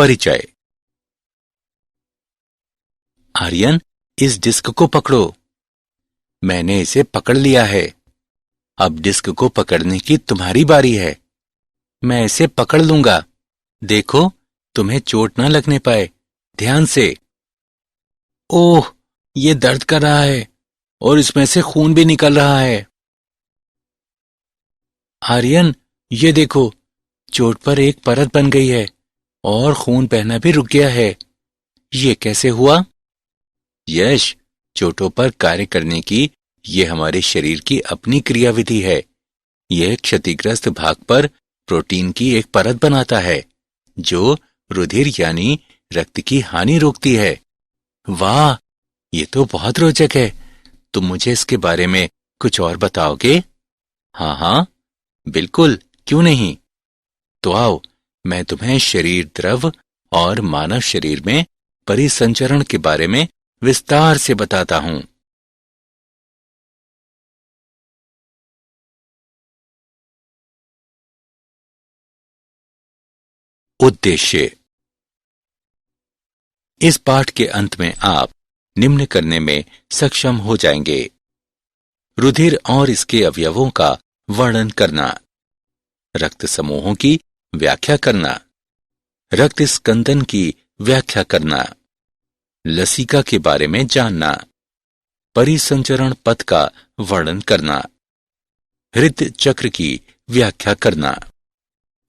परिचय। आर्यन, इस डिस्क को पकड़ो। मैंने इसे पकड़ लिया है। अब डिस्क को पकड़ने की तुम्हारी बारी है। मैं इसे पकड़ लूंगा। देखो, तुम्हें चोट ना लगने पाए। ध्यान से। ओह, ये दर्द कर रहा है और इसमें से खून भी निकल रहा है। आर्यन, ये देखो, चोट पर एक परत बन गई है और खून बहना भी रुक गया है। ये कैसे हुआ? यश, चोटों पर कार्य करने की ये हमारे शरीर की अपनी क्रियाविधि है। यह क्षतिग्रस्त भाग पर प्रोटीन की एक परत बनाता है जो रुधिर यानी रक्त की हानि रोकती है। वाह, ये तो बहुत रोचक है। तुम मुझे इसके बारे में कुछ और बताओगे? हाँ हाँ, बिल्कुल, क्यों नहीं। तो आओ, मैं तुम्हें शरीर द्रव और मानव शरीर में परिसंचरण के बारे में विस्तार से बताता हूं। उद्देश्य। इस पाठ के अंत में आप निम्न करने में सक्षम हो जाएंगे: रुधिर और इसके अवयवों का वर्णन करना, रक्त समूहों की व्याख्या करना, रक्त स्कंदन की व्याख्या करना, लसिका के बारे में जानना, परिसंचरण पथ का वर्णन करना, हृदय चक्र की व्याख्या करना,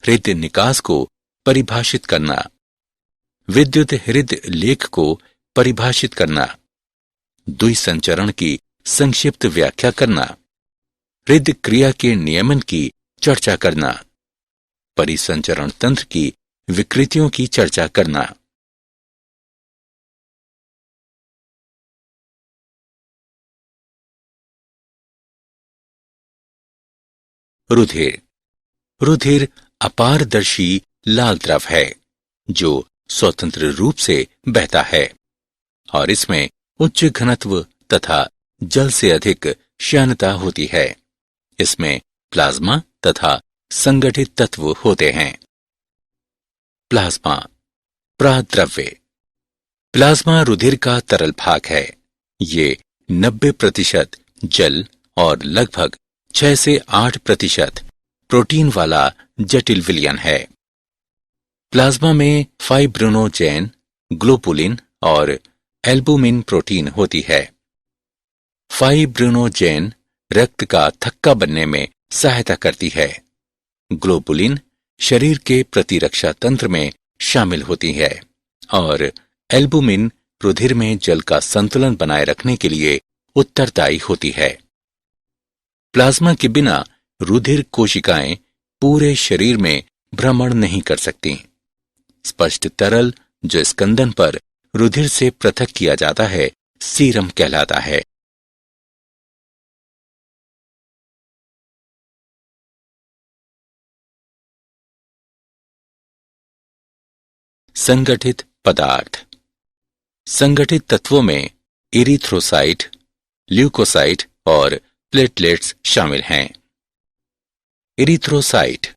हृदय निकास को परिभाषित करना, विद्युत हृदय लेख को परिभाषित करना, द्विसंचरण की संक्षिप्त व्याख्या करना, हृदय क्रिया के नियमन की चर्चा करना, परिसंचरण तंत्र की विकृतियों की चर्चा करना। रुधिर। रुधिर अपारदर्शी लाल द्रव है जो स्वतंत्र रूप से बहता है और इसमें उच्च घनत्व तथा जल से अधिक श्यानता होती है। इसमें प्लाज्मा तथा संगठित तत्व होते हैं। प्लाज्मा प्राद्रव्य। प्लाज्मा रुधिर का तरल भाग है। ये 90% जल और लगभग 6 से 8% प्रोटीन वाला जटिल विलयन है। प्लाज्मा में फाइब्रिनोजेन, ग्लोबुलिन और एल्बुमिन प्रोटीन होती है। फाइब्रिनोजेन रक्त का थक्का बनने में सहायता करती है। ग्लोबुलिन शरीर के प्रतिरक्षा तंत्र में शामिल होती है और एल्बुमिन रुधिर में जल का संतुलन बनाए रखने के लिए उत्तरदायी होती है। प्लाज्मा के बिना रुधिर कोशिकाएं पूरे शरीर में भ्रमण नहीं कर सकती। स्पष्ट तरल जो स्कंदन पर रुधिर से पृथक किया जाता है सीरम कहलाता है। संगठित पदार्थ। संगठित तत्वों में इरिथ्रोसाइट, ल्यूकोसाइट और प्लेटलेट्स शामिल हैं। इरिथ्रोसाइट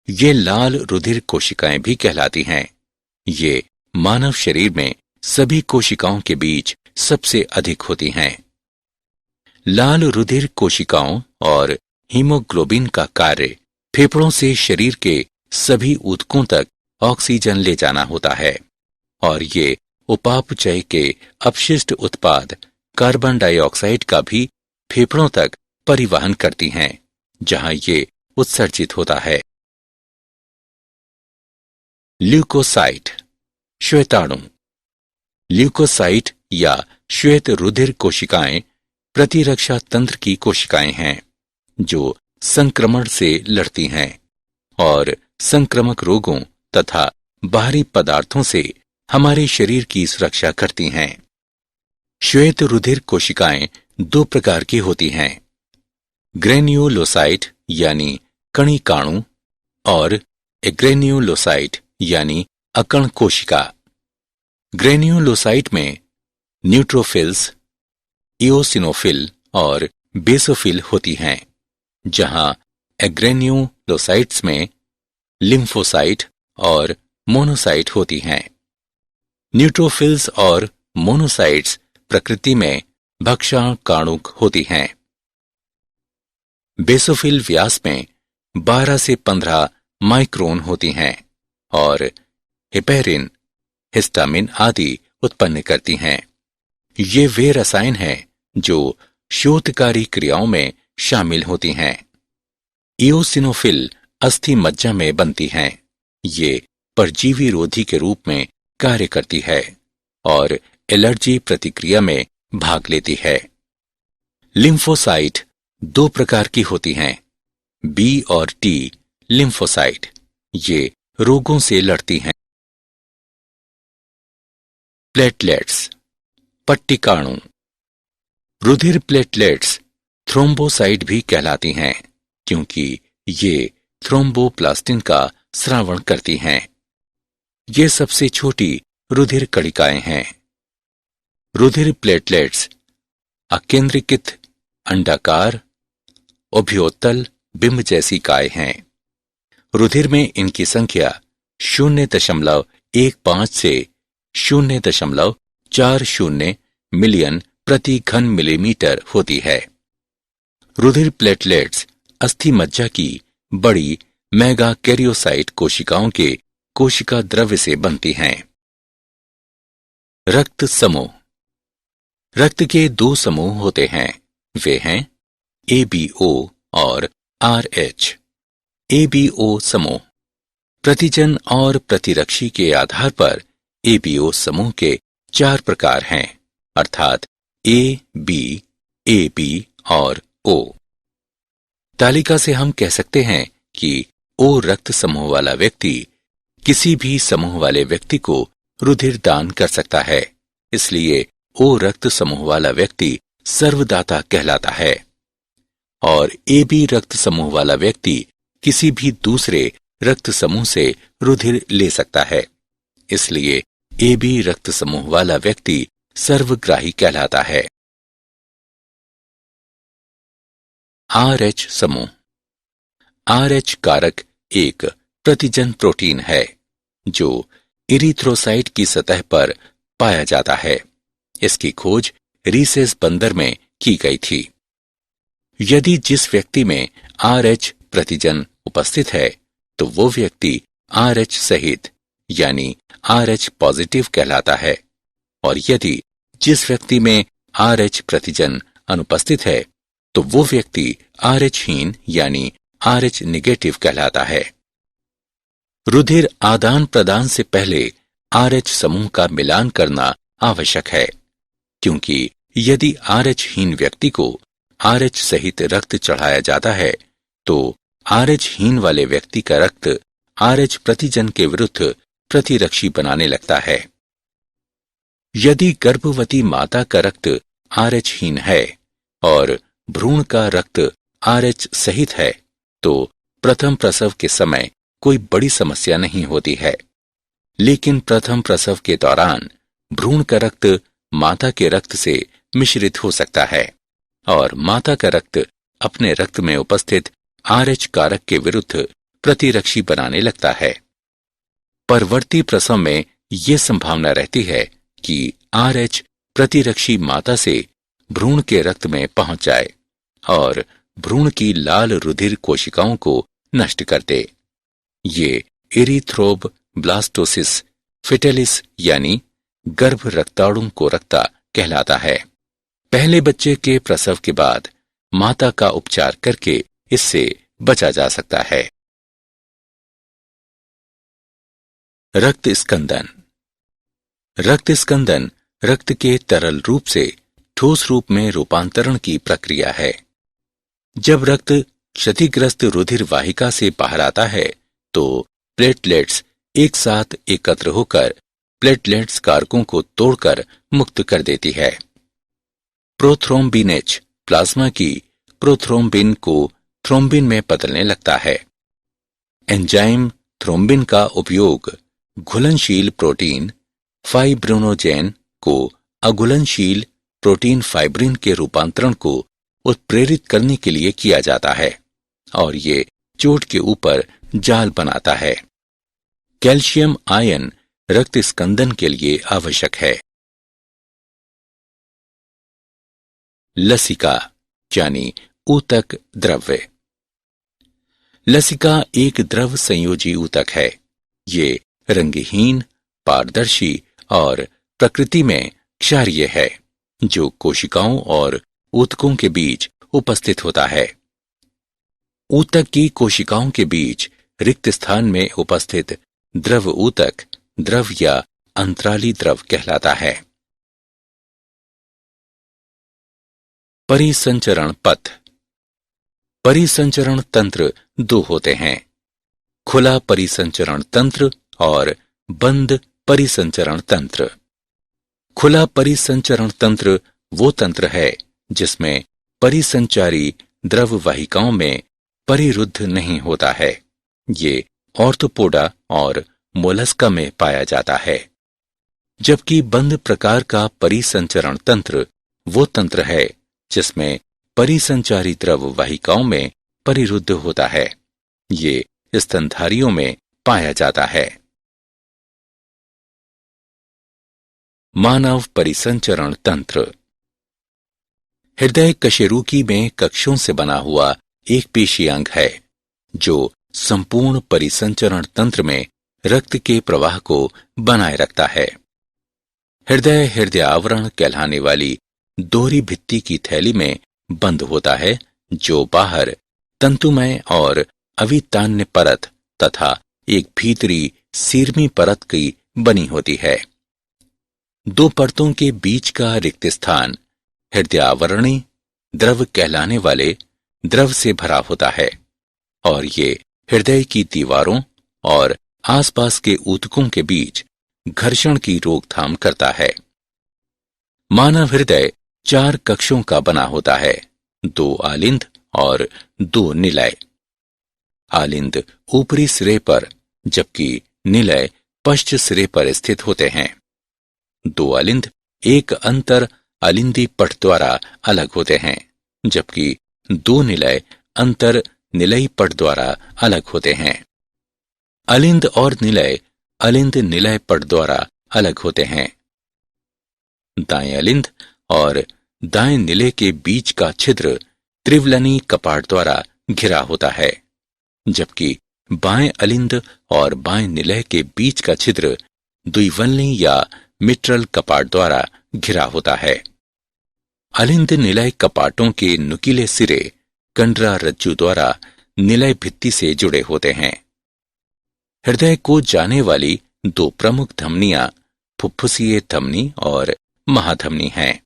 ये लाल रुधिर कोशिकाएं भी कहलाती हैं। ये मानव शरीर में सभी कोशिकाओं के बीच सबसे अधिक होती हैं। लाल रुधिर कोशिकाओं और हीमोग्लोबिन का कार्य फेफड़ों से शरीर के सभी ऊतकों तक ऑक्सीजन ले जाना होता है और ये उपापचय के अपशिष्ट उत्पाद कार्बन डाइऑक्साइड का भी फेफड़ों तक परिवहन करती हैं, जहां ये उत्सर्जित होता है। ल्यूकोसाइट श्वेताणु। ल्यूकोसाइट या श्वेत रुधिर कोशिकाएं प्रतिरक्षा तंत्र की कोशिकाएं हैं जो संक्रमण से लड़ती हैं और संक्रामक रोगों तथा बाहरी पदार्थों से हमारे शरीर की सुरक्षा करती हैं। श्वेत रुधिर कोशिकाएं 2 प्रकार की होती हैं: ग्रेन्युलोसाइट यानी कणिकाणु और एग्रेन्युलोसाइट यानी अकण कोशिका। ग्रेन्युलोसाइट में न्यूट्रोफिल्स, इओसिनोफिल और बेसोफिल होती हैं, जहां एग्रेन्युलोसाइट्स में लिम्फोसाइट और मोनोसाइट होती हैं। न्यूट्रोफिल्स और मोनोसाइट्स प्रकृति में भक्षाणुकाणुक होती हैं। बेसोफिल व्यास में 12 से 15 माइक्रोन होती हैं और हेपेरिन, हिस्टामिन आदि उत्पन्न करती हैं। ये वे रसायन हैं जो शोधकारी क्रियाओं में शामिल होती हैं। इओसिनोफिल अस्थि मज्जा में बनती हैं। ये परजीवी रोधी के रूप में कार्य करती है और एलर्जी प्रतिक्रिया में भाग लेती है। लिम्फोसाइट 2 प्रकार की होती हैं, बी और टी लिम्फोसाइट। ये रोगों से लड़ती हैं। प्लेटलेट्स, पट्टिकाणु। रुधिर प्लेटलेट्स थ्रोम्बोसाइट भी कहलाती हैं क्योंकि ये थ्रोम्बोप्लास्टिन का स्रावण करती हैं। ये सबसे छोटी रुधिर कणिकाएं हैं। रुधिर प्लेटलेट्स अकेंद्रीकृत अंडाकार उभयोतल बिंब जैसी काय हैं। रुधिर में इनकी संख्या 0.15 से 0.40 मिलियन प्रति घन मिलीमीटर होती है। रुधिर प्लेटलेट्स अस्थि मज्जा की बड़ी मेगाकैरियोसाइट कोशिकाओं के कोशिका द्रव्य से बनती हैं। रक्त समूह। रक्त के 2 समूह होते हैं। वे हैं ABO और RH। ABO समूह प्रतिजन और प्रतिरक्षी के आधार पर ABO समूह के 4 प्रकार हैं, अर्थात A, B, AB और O। तालिका से हम कह सकते हैं कि O रक्त समूह वाला व्यक्ति किसी भी समूह वाले व्यक्ति को रुधिर दान कर सकता है। इसलिए O रक्त समूह वाला व्यक्ति सर्वदाता कहलाता है और AB रक्त समूह वाला व्यक्ति किसी भी दूसरे रक्त समूह से रुधिर ले सकता है। इसलिए AB रक्त समूह वाला व्यक्ति सर्वग्राही कहलाता है। RH समूह। RH कारक एक प्रतिजन प्रोटीन है जो इरिथ्रोसाइट की सतह पर पाया जाता है। इसकी खोज रीसेस बंदर में की गई थी। यदि जिस व्यक्ति में RH प्रतिजन उपस्थित है तो वो व्यक्ति RH सहित यानी RH पॉजिटिव कहलाता है और यदि जिस व्यक्ति में RH प्रतिजन अनुपस्थित है तो वो व्यक्ति RH हीन यानी RH निगेटिव कहलाता है। रुधिर आदान प्रदान से पहले RH समूह का मिलान करना आवश्यक है क्योंकि यदि RH हीन व्यक्ति को RH सहित रक्त चढ़ाया जाता है तो RH हीन वाले व्यक्ति का रक्त RH प्रतिजन के विरुद्ध प्रतिरक्षी बनाने लगता है। यदि गर्भवती माता का रक्त RH हीन है और भ्रूण का रक्त RH सहित है तो प्रथम प्रसव के समय कोई बड़ी समस्या नहीं होती है, लेकिन प्रथम प्रसव के दौरान भ्रूण का रक्त माता के रक्त से मिश्रित हो सकता है और माता का रक्त अपने रक्त में उपस्थित RH कारक के विरुद्ध प्रतिरक्षी बनाने लगता है। परवर्ती प्रसव में ये संभावना रहती है कि RH प्रतिरक्षी माता से भ्रूण के रक्त में पहुंच जाए और भ्रूण की लाल रुधिर कोशिकाओं को नष्ट कर दे। ये इरिथ्रोब ब्लास्टोसिस फिटेलिस यानी गर्भ रक्ताणु को रक्ता कहलाता है। पहले बच्चे के प्रसव के बाद माता का उपचार करके इससे बचा जा सकता है। रक्त स्कंदन। रक्त स्कंदन रक्त के तरल रूप से ठोस रूप में रूपांतरण की प्रक्रिया है। जब रक्त क्षतिग्रस्त रुधिर वाहिका से बाहर आता है तो प्लेटलेट्स एक साथ एकत्र होकर प्लेटलेट्स कारकों को तोड़कर मुक्त कर देती है। प्रोथ्रोम्बिनेज प्लाज्मा की प्रोथ्रोम्बिन को थ्रोम्बिन में बदलने लगता है। एंजाइम थ्रोम्बिन का उपयोग घुलनशील प्रोटीन फाइब्रिनोजेन को अघुलनशील प्रोटीन फाइब्रिन के रूपांतरण को उत्प्रेरित करने के लिए किया जाता है और ये चोट के ऊपर जाल बनाता है। कैल्शियम आयन रक्त स्कंदन के लिए आवश्यक है। लसिका यानी ऊतक द्रव्य। लसिका एक द्रव संयोजी ऊतक है। ये रंगहीन, पारदर्शी और प्रकृति में क्षारीय है, जो कोशिकाओं और ऊतकों के बीच उपस्थित होता है। ऊतक की कोशिकाओं के बीच रिक्त स्थान में उपस्थित द्रव ऊतक द्रव या अंतराली द्रव कहलाता है। परिसंचरण पथ। परिसंचरण तंत्र दो होते हैं, खुला परिसंचरण तंत्र और बंद परिसंचरण तंत्र। खुला परिसंचरण तंत्र वो तंत्र है जिसमें परिसंचारी द्रव वाहिकाओं में परिरुद्ध नहीं होता है। ये ऑर्थोपोडा और मोलस्का में पाया जाता है। जबकि बंद प्रकार का परिसंचरण तंत्र वो तंत्र है जिसमें परिसंचारी द्रव वाहिकाओं में परिरुद्ध होता है। ये स्तनधारियों में पाया जाता है। मानव परिसंचरण तंत्र। हृदय कशेरुकी में कक्षों से बना हुआ एक पेशी अंग है जो संपूर्ण परिसंचरण तंत्र में रक्त के प्रवाह को बनाए रखता है। हृदय आवरण कहलाने वाली दोहरी भित्ति की थैली में बंद होता है, जो बाहर तंतुमय और अवितान्य परत तथा एक भीतरी सीरमी परत की बनी होती है। दो परतों के बीच का रिक्त स्थान हृदयावरणी द्रव कहलाने वाले द्रव से भरा होता है और ये हृदय की दीवारों और आसपास के ऊतकों के बीच घर्षण की रोकथाम करता है। मानव हृदय 4 कक्षों का बना होता है, 2 आलिंद और 2 निलय। आलिंद ऊपरी सिरे पर जबकि निलय पश्च सिरे पर स्थित होते हैं। 2 आलिंद एक अंतर आलिंदी पट द्वारा अलग होते हैं, जबकि 2 निलय अंतर निलयी पट द्वारा अलग होते हैं। अलिंद और निलय अलिंद निलय पट द्वारा अलग होते हैं। दाएं अलिंद और दाएं निलय के बीच का छिद्र त्रिवलनी कपाट द्वारा घिरा होता है, जबकि बाएं अलिंद और बाएं निलय के बीच का छिद्र द्विवलनी या मिट्रल कपाट द्वारा घिरा होता है। अलिंद निलय कपाटों के नुकीले सिरे कंडरा रज्जु द्वारा निलय भित्ति से जुड़े होते हैं। हृदय को जाने वाली 2 प्रमुख धमनियां फुफ्फुसीय धमनी और महाधमनी हैं।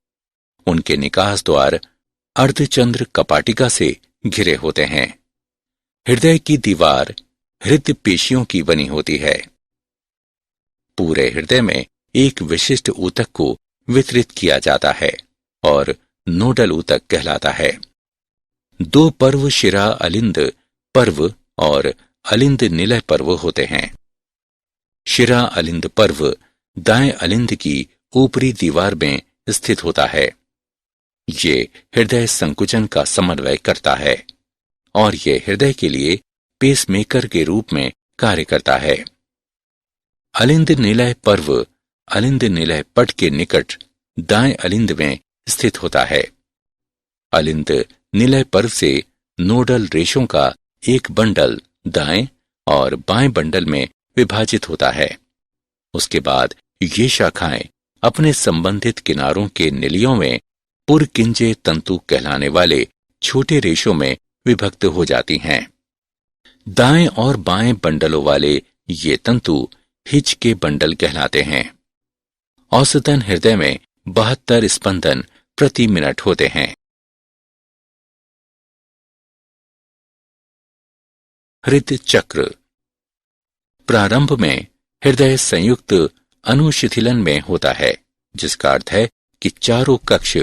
उनके निकास द्वार अर्धचंद्र कपाटिका से घिरे होते हैं। हृदय की दीवार हृदय पेशियों की बनी होती है। पूरे हृदय में एक विशिष्ट ऊतक को वितरित किया जाता है और नोडल ऊतक कहलाता है। 2 पर्व शिरा अलिंद पर्व और अलिंद निलय पर्व होते हैं। शिरा अलिंद पर्व दाएं अलिंद की ऊपरी दीवार में स्थित होता है। ये हृदय संकुचन का समन्वय करता है और ये हृदय के लिए पेसमेकर के रूप में कार्य करता है। अलिंद निलय पर्व अलिंद निलय पट के निकट दाएं अलिंद में स्थित होता है। अलिंद निलय पर्व से नोडल रेशों का एक बंडल दाएं और बाएं बंडल में विभाजित होता है। उसके बाद ये शाखाएं अपने संबंधित किनारों के निलियों में पुरकिंजे तंतु कहलाने वाले छोटे रेशों में विभक्त हो जाती हैं। दाएं और बाएं बंडलों वाले ये तंतु हिच के बंडल कहलाते हैं। औसतन हृदय में 72 स्पंदन प्रति मिनट होते हैं। हृदय चक्र। प्रारंभ में हृदय संयुक्त अनुशिथिलन में होता है, जिसका अर्थ है कि चारों कक्ष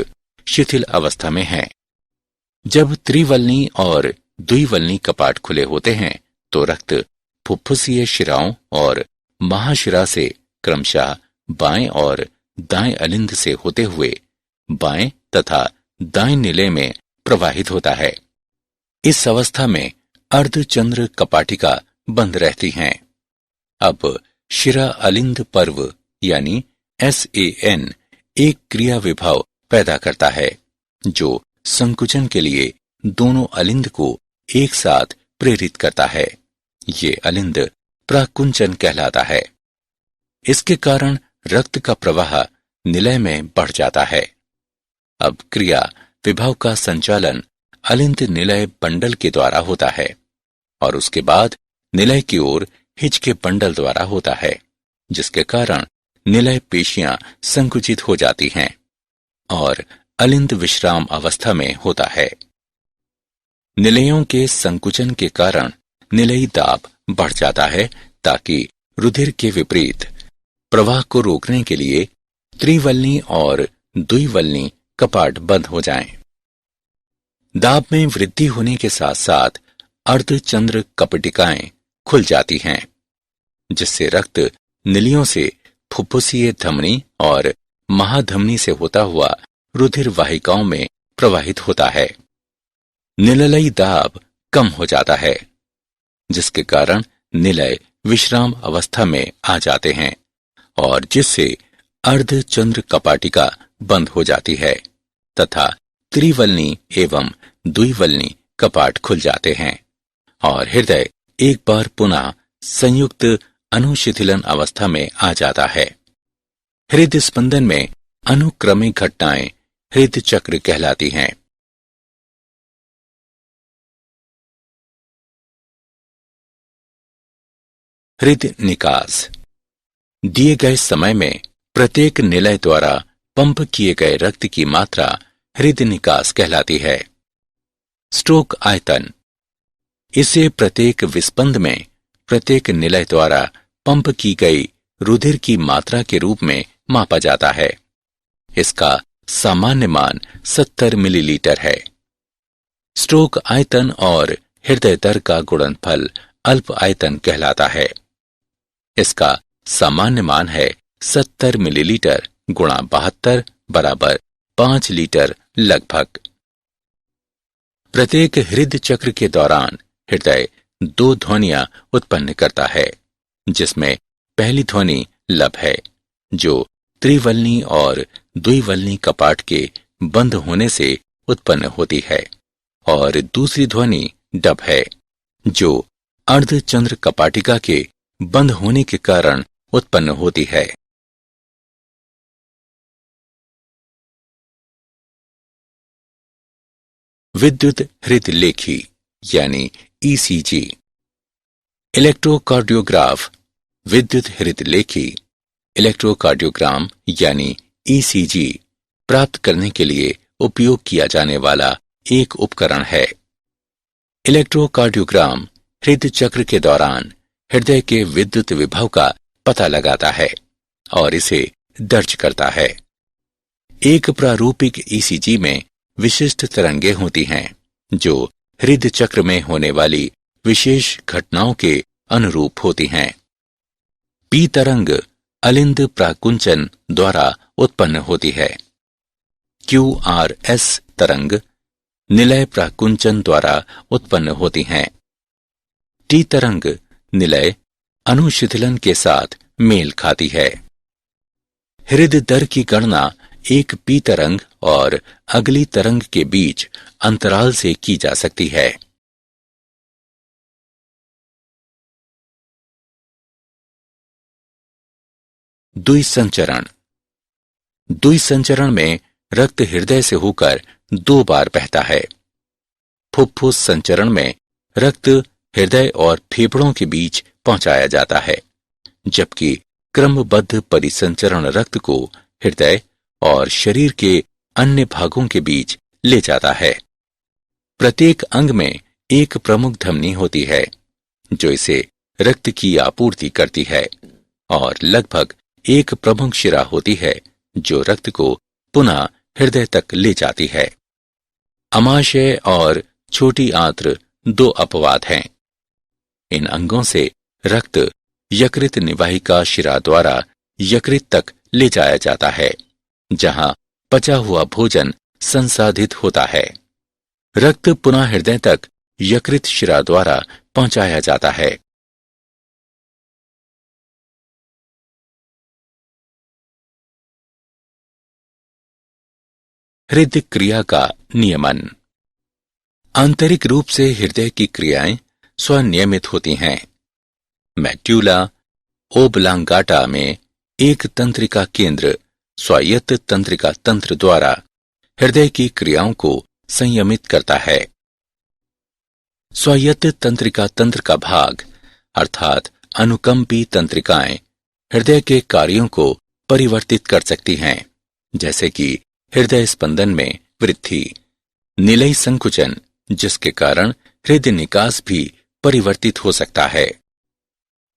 शिथिल अवस्था में हैं। जब त्रिवलनी और द्विवलनी कपाट खुले होते हैं तो रक्त फुफ्फुसीय शिराओं और महाशिरा से क्रमशः बाएं और दाएं अलिंद से होते हुए बाएं तथा दाएं निलय में प्रवाहित होता है। इस अवस्था में अर्धचंद्र कपाटिका बंद रहती हैं। अब शिरा अलिंद पर्व यानी SAN एक क्रिया विभव पैदा करता है जो संकुचन के लिए दोनों अलिंद को एक साथ प्रेरित करता है। ये अलिंद प्राकुंचन कहलाता है। इसके कारण रक्त का प्रवाह निलय में बढ़ जाता है। अब क्रिया विभव का संचालन अलिंद निलय बंडल के द्वारा होता है और उसके बाद निलय की ओर हिच के बंडल द्वारा होता है, जिसके कारण निलय पेशियां संकुचित हो जाती हैं और अलिंद विश्राम अवस्था में होता है। निलयों के संकुचन के कारण निलयी दाब बढ़ जाता है ताकि रुधिर के विपरीत प्रवाह को रोकने के लिए त्रिवलनी और द्विवलनी कपाट बंद हो जाएं। दाब में वृद्धि होने के साथ साथ अर्धचंद्र कपटिकाएं खुल जाती हैं, जिससे रक्त निलियों से फुफ्फुसीय धमनी और महाधमनी से होता हुआ रुधिर वाहिकाओं में प्रवाहित होता है। निलयी दाब कम हो जाता है, जिसके कारण निलय विश्राम अवस्था में आ जाते हैं और जिससे अर्धचंद्र कपाटिका बंद हो जाती है तथा त्रिवलनी एवं द्विवलनी कपाट खुल जाते हैं और हृदय एक बार पुनः संयुक्त अनुशिथिलन अवस्था में आ जाता है। हृदय स्पंदन में अनुक्रमिक घटनाएं हृदय चक्र कहलाती हैं। हृदय निकास दिए गए समय में प्रत्येक निलय द्वारा पंप किए गए रक्त की मात्रा हृदय निकास कहलाती है। स्ट्रोक आयतन इसे प्रत्येक विस्पंद में प्रत्येक निलय द्वारा पंप की गई रुधिर की मात्रा के रूप में मापा जाता है। इसका सामान्य मान 70 मिलीलीटर है। स्ट्रोक आयतन और हृदय दर का गुणनफल अल्प आयतन कहलाता है। इसका सामान्य मान है 70 मिलीलीटर गुणा 72 बराबर 5 लीटर लगभग। प्रत्येक हृदय चक्र के दौरान हृदय 2 ध्वनियां उत्पन्न करता है, जिसमें पहली ध्वनि लब है, जो त्रिवलनी और द्विवलनी कपाट के बंद होने से उत्पन्न होती है, और दूसरी ध्वनि डब है, जो अर्धचंद्र कपाटिका के बंद होने के कारण उत्पन्न होती है। विद्युत हृदय लेखी यानी ECG। इलेक्ट्रोकार्डियोग्राफ विद्युत हृदय लेखी इलेक्ट्रोकार्डियोग्राम यानी ECG प्राप्त करने के लिए उपयोग किया जाने वाला एक उपकरण है। इलेक्ट्रोकार्डियोग्राम हृदय चक्र के दौरान हृदय के विद्युत विभव का पता लगाता है और इसे दर्ज करता है। एक प्रारूपिक ECG में विशिष्ट तरंगें होती हैं, जो हृदय चक्र में होने वाली विशेष घटनाओं के अनुरूप होती हैं। P तरंग अलिंद प्राकुंचन द्वारा उत्पन्न होती है। QRS तरंग निलय प्राकुंचन द्वारा उत्पन्न होती हैं। T तरंग निलय अनुशिथिलन के साथ मेल खाती है। हृदय दर की गणना एक P तरंग और अगली तरंग के बीच अंतराल से की जा सकती है। द्विसंचरण द्विसंचरण में रक्त हृदय से होकर 2 बार बहता है। फुफ्फुस संचरण में रक्त हृदय और फेफड़ों के बीच पहुंचाया जाता है, जबकि क्रमबद्ध परिसंचरण रक्त को हृदय और शरीर के अन्य भागों के बीच ले जाता है। प्रत्येक अंग में एक प्रमुख धमनी होती है, जो इसे रक्त की आपूर्ति करती है, और लगभग एक प्रमुख शिरा होती है, जो रक्त को पुनः हृदय तक ले जाती है। अमाशय और छोटी आंत्र 2 अपवाद हैं। इन अंगों से रक्त यकृत निवाहिका शिरा द्वारा यकृत तक ले जाया जाता है, जहां पचा हुआ भोजन संसाधित होता है। रक्त पुनः हृदय तक यकृत शिरा द्वारा पहुंचाया जाता है। हृदय क्रिया का नियमन। आंतरिक रूप से हृदय की क्रियाएं स्वनियमित होती हैं। मेड्यूला ओब्लांगाटा में एक तंत्रिका केंद्र स्वायत्त तंत्रिका तंत्र द्वारा हृदय की क्रियाओं को संयमित करता है। स्वायत्त तंत्रिका तंत्र का भाग अर्थात अनुकंपी तंत्रिकाएं हृदय के कार्यों को परिवर्तित कर सकती हैं, जैसे कि हृदय स्पंदन में वृद्धि, निलय संकुचन, जिसके कारण हृदय निकास भी परिवर्तित हो सकता है।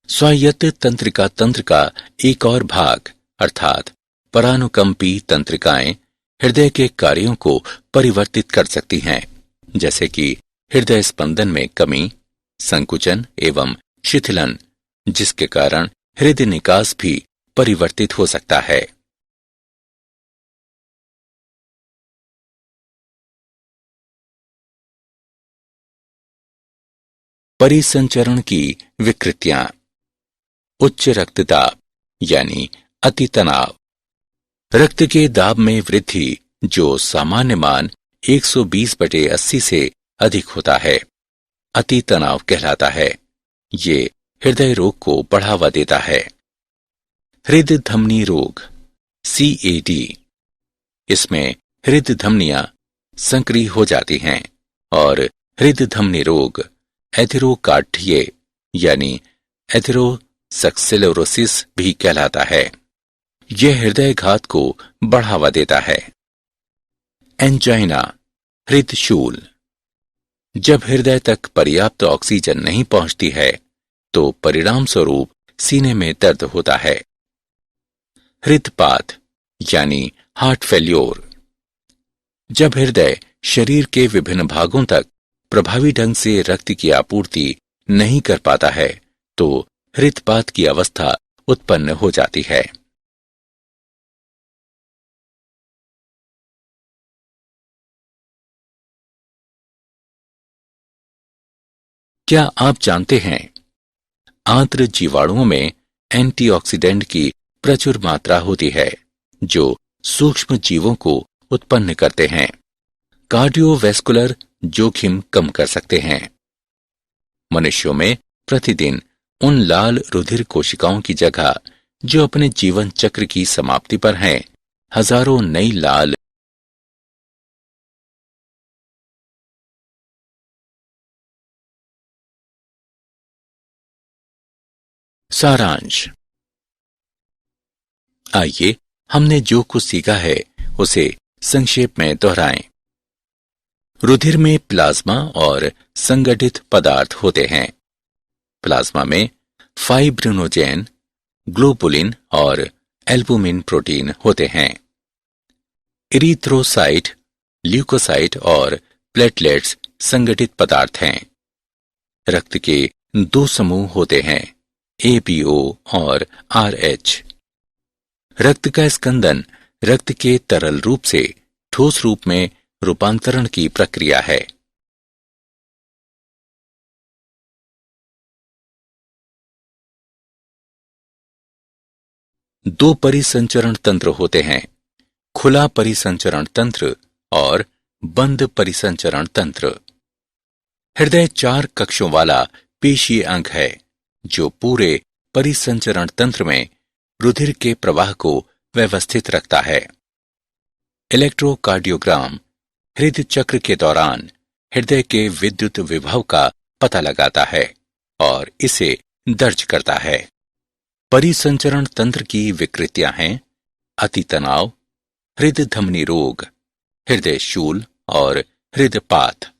स्वायत्त तंत्रिका तंत्र का एक और भाग अर्थात परानुकंपी तंत्रिकाएं हृदय के कार्यों को परिवर्तित कर सकती हैं, जैसे कि हृदय स्पंदन में कमी, संकुचन एवं शिथिलन, जिसके कारण हृदय निकास भी परिवर्तित हो सकता है। परिसंचरण की विकृतियां। उच्च रक्तदाब यानी अति तनाव। रक्त के दाब में वृद्धि जो सामान्य मान 120/80 से अधिक होता है, अति तनाव कहलाता है। ये हृदय रोग को बढ़ावा देता है। हृदय धमनी रोग CAD। इसमें हृदय धमनियां संक्रिय हो जाती हैं और हृदय धमनी रोग एथेरोकार्डिये यानी एथेरोस्क्लेरोसिस भी कहलाता है। यह हृदय घात को बढ़ावा देता है। एंजाइना हृदय शूल। जब हृदय तक पर्याप्त ऑक्सीजन नहीं पहुंचती है तो परिणाम स्वरूप सीने में दर्द होता है। हृदयपात यानी हार्ट फेल्योर। जब हृदय शरीर के विभिन्न भागों तक प्रभावी ढंग से रक्त की आपूर्ति नहीं कर पाता है तो हृदयपात की अवस्था उत्पन्न हो जाती है। क्या आप जानते हैं आंत्र जीवाणुओं में एंटीऑक्सीडेंट की प्रचुर मात्रा होती है जो सूक्ष्म जीवों को उत्पन्न करते हैं, कार्डियोवैस्कुलर जोखिम कम कर सकते हैं। मनुष्यों में प्रतिदिन उन लाल रुधिर कोशिकाओं की जगह जो अपने जीवन चक्र की समाप्ति पर हैं, हजारों नई लाल सारांश। आइए हमने जो कुछ सीखा है उसे संक्षेप में दोहराएं। रुधिर में प्लाज्मा और संगठित पदार्थ होते हैं। प्लाज्मा में फाइब्रिनोजेन, ग्लोबुलिन और एल्बुमिन प्रोटीन होते हैं। इरिथ्रोसाइट, ल्यूकोसाइट और प्लेटलेट्स संगठित पदार्थ हैं। रक्त के दो समूह होते हैं, ABO और RH। रक्त का स्कंदन रक्त के तरल रूप से ठोस रूप में रूपांतरण की प्रक्रिया है। दो परिसंचरण तंत्र होते हैं, खुला परिसंचरण तंत्र और बंद परिसंचरण तंत्र। हृदय 4 कक्षों वाला पेशीय अंग है जो पूरे परिसंचरण तंत्र में रुधिर के प्रवाह को व्यवस्थित रखता है। इलेक्ट्रोकार्डियोग्राम हृदय चक्र के दौरान हृदय के विद्युत विभव का पता लगाता है और इसे दर्ज करता है। परिसंचरण तंत्र की विकृतियां हैं अति तनाव, हृदय धमनी रोग, हृदय शूल और हृदयपात।